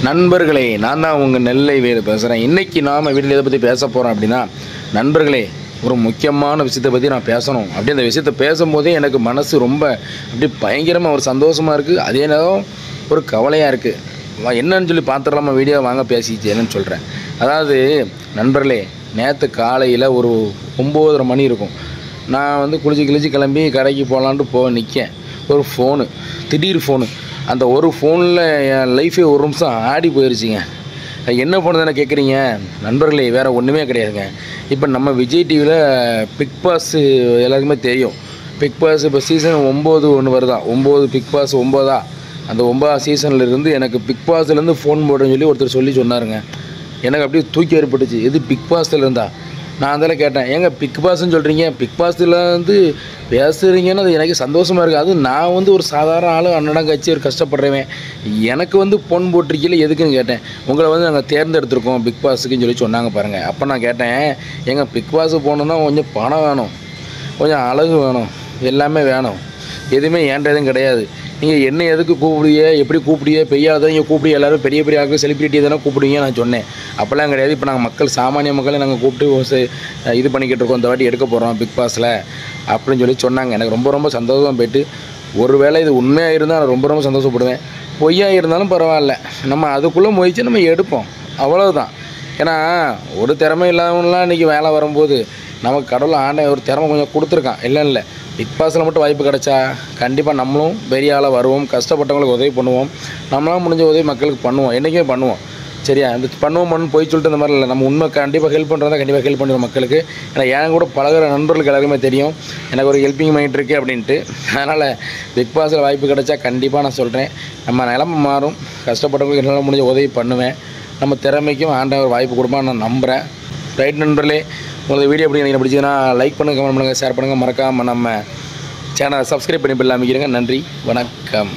நண்பர்களே, நான் தான் உங்கள் நெல்லை வேறு பேசுகிறேன். இன்றைக்கி நாம் வீட்டில் எதை பற்றி பேச போகிறோம் அப்படின்னா, நண்பர்களே ஒரு முக்கியமான விஷயத்தை பற்றி நான் பேசணும். அப்படி அந்த விஷயத்தை பேசும்போதே எனக்கு மனசு ரொம்ப அப்படி பயங்கரமாக ஒரு சந்தோஷமாக இருக்குது. அதே நேரம் ஒரு கவலையாக இருக்குது. என்னன்னு சொல்லி பார்த்துடலாமா? வீடியோ வாங்க பேசிச்சேன்னு சொல்கிறேன். அதாவது நண்பர்களே, நேற்று காலையில் ஒரு 9:30 மணி இருக்கும். நான் வந்து குளிச்சு கிளம்பி கடைக்கு போகலான்ட்டு நிற்கேன். ஒரு ஃபோனு, திடீர் ஃபோனு. அந்த ஒரு ஃபோனில் என் லைஃபே ஒரு நிமிஷம் ஆடி போயிடுச்சிங்க. என்ன பண்ணுறதுன்னு கேட்குறீங்க நண்பர்களே? வேறு ஒன்றுமே கிடையாதுங்க. இப்போ நம்ம விஜய் டிவியில் பிக் பாஸ் எல்லாருக்குமே தெரியும். பிக் பாஸ் இப்போ சீசன் 9 ஒன்று வருதான். 9 பிக் பாஸ் 9ஆ? அந்த 9ஆம் சீசனில் இருந்து எனக்கு பிக் பாஸ்லேருந்து ஃபோன் போடுறேன்னு சொல்லி ஒருத்தர் சொன்னாருங்க. எனக்கு அப்படியே தூக்கி ஏற்பட்டுச்சு. எது பிக் பாஸில் இருந்தா? நான் அதில் கேட்டேன், ஏங்க பிக் பாஸ்ன்னு சொல்கிறீங்க, பிக் பாஸில் வந்து பேசுகிறீங்கன்னு அது எனக்கு சந்தோஷமாக இருக்குது. அது நான் வந்து ஒரு சாதாரண ஆள், அன்னடம் கட்சி ஒரு கஷ்டப்படுறேன். எனக்கு வந்து பொன் போட்டிருக்கீங்கள எதுக்குன்னு கேட்டேன். உங்களை வந்து நாங்கள் தேர்ந்தெடுத்துருக்கோம் பிக் பாஸுக்குன்னு சொல்லி சொன்னாங்க பாருங்கள். அப்போ நான் கேட்டேன், ஏங்க பிக் பாஸுக்கு போகணுன்னா கொஞ்சம் பணம் வேணும், கொஞ்சம் அழகு வேணும், எல்லாமே வேணும். எதுவுமே ஏன்ட்ட எதுவும் கிடையாது. நீங்கள் என்ன எதுக்கு கூப்பிடுவீங்க, எப்படி கூப்பிடுவீங்க, பெய்யாதான் நீங்கள் கூப்பிடுங்க, எல்லோரும் பெரிய பெரிய ஆட்கள் செலிப்ரிட்டி எதனா கூப்பிடுவீங்க நான் சொன்னேன். அப்போல்லாம் கிடையாது. இப்போ நாங்கள் மக்கள், சாமானிய மக்களை நாங்கள் கூப்பிட்டு இது பண்ணிக்கிட்டு இருக்கோம். இந்த வாட்டி எடுக்க போகிறோம் பிக் பாஸில் அப்படின்னு சொல்லி சொன்னாங்க. எனக்கு ரொம்ப சந்தோஷமாக போயிட்டு, ஒரு வேளை இது உண்மையாக இருந்தால் நான் ரொம்ப சந்தோஷப்படுவேன். பொய்யாக இருந்தாலும் பரவாயில்ல, நம்ம அதுக்குள்ளே முயற்சி நம்ம எடுப்போம், அவ்வளவுதான். ஏன்னா ஒரு திறமை இல்லாதவங்களாம் இன்றைக்கி வேலை வரும்போது நமக்கு கடவுள் ஆண்ட ஒரு திறமை கொஞ்சம் கொடுத்துருக்கான். இல்லை பிக் பாஸில் மட்டும் வாய்ப்பு கிடச்சா கண்டிப்பாக நம்மளும் பெரிய ஆளாக வருவோம். கஷ்டப்பட்டவங்களுக்கு உதவி பண்ணுவோம். நம்மளால் முடிஞ்ச உதவி மக்களுக்கு பண்ணுவோம், என்றைக்குமே பண்ணுவோம். சரியா? இந்த பண்ணுவோம் போய் சொல்லிட்டு இந்த மாதிரி இல்லை. நம்ம உண்மை கண்டிப்பாக ஹெல்ப் பண்ணுறதா கண்டிப்பாக ஹெல்ப் பண்ணுவோம் மக்களுக்கு. ஏன்னா என் கூட பழகிற நண்பர்களுக்கு எல்லாருக்குமே தெரியும் எனக்கு ஒரு ஹெல்ப்பிங் மைண்ட் இருக்குது அப்படின்ட்டு. அதனால் பிக் பாஸில் வாய்ப்பு கிடச்சா கண்டிப்பாக நான் சொல்கிறேன், நம்ம நிலமை மாறும். கஷ்டப்பட்டவங்களுக்கு என்னால் முடிஞ்ச உதவி பண்ணுவேன். நம்ம திறமைக்கும் ஆண்டவர் வாய்ப்பு கொடுப்பான்னு நான் நம்புகிறேன். ரைட் நண்பர்களே, உங்களுக்கு வீடியோ எப்படி எனக்கு பிடிச்சதுன்னா லைக் பண்ணுங்கள், கமெண்ட் பண்ணுங்கள், ஷேர் பண்ணுங்கள். மறக்காமல் நம்ம சேனலை சப்ஸ்கிரைப் பண்ணி பெல் அமைக்கிறேங்க. நன்றி, வணக்கம்.